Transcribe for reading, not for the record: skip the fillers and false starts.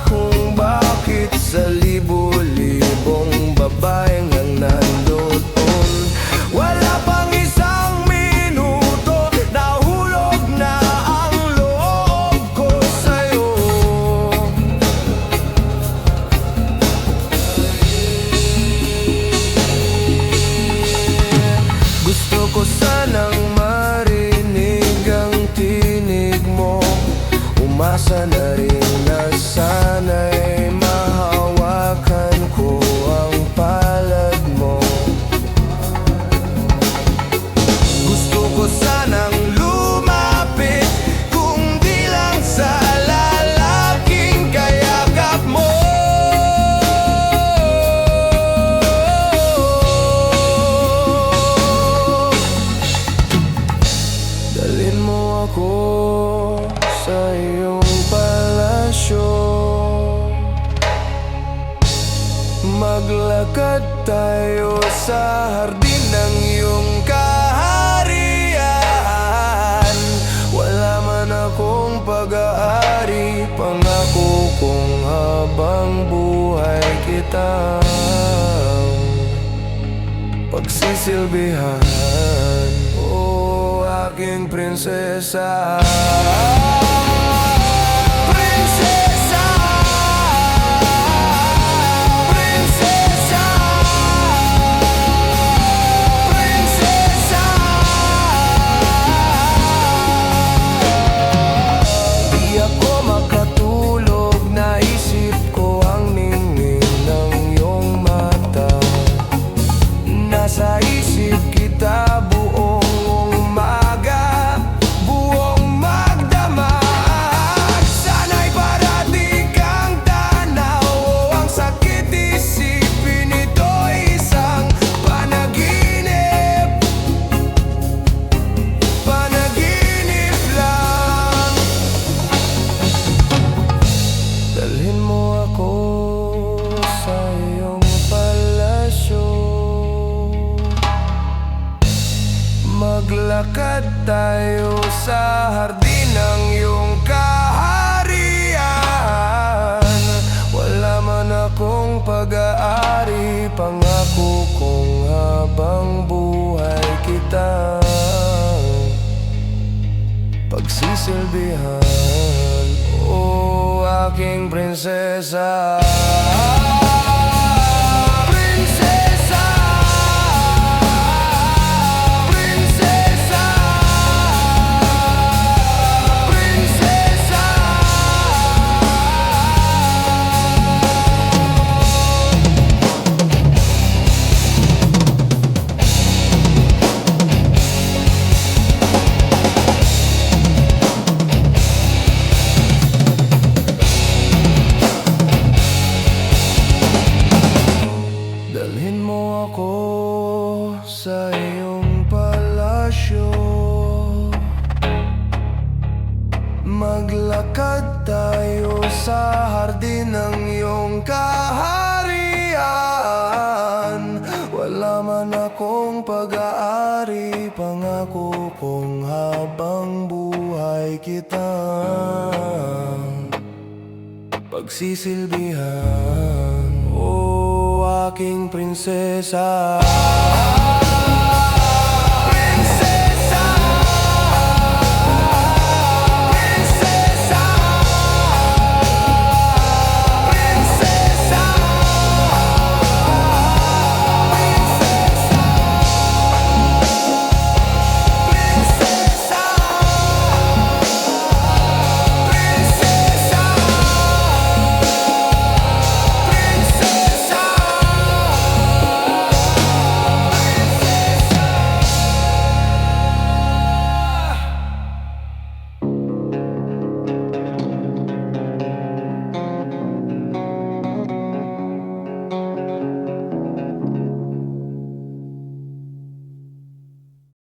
kung bakit sa libo-libong babaeng ang nandoon. Wala pang isang minuto, nahulog na ang loob ko sa'yo. Gusto ko sanang marinig ang tinig mo, umasa na rin na sana'y mahawakan ko ang palad mo. Gusto ko sanang lumapit, kung di lang sa lalaking kayakap mo. Dalhin mo ako sa iyong palasyo, maglakad tayo sa hardin ng iyong kaharian. Wala man akong pag-aari, pangako kong habang buhay kita pagsisilbihan. Oh, aking prinsesa. Sa isip kita buong umaga, buong magdamag. Sana'y parating kang tanaw, ang sakit isipin ito'y isang panaginip. Panaginip lang. Dalhin mo ako sa iyong palasyo, maglakad tayo sa hardin ng iyong kaharian. Wala man akong pag-aari, pangako kong habang buhay kita pagsisilbihan. Oh, aking prinsesa. Dalhin mo ako sa iyong palasyo, maglakad tayo sa hardin ng iyong kaharian. Wala man akong pag-aari, pangako kong habang buhay kita pagsisilbihan. Oh, aking prinsesa.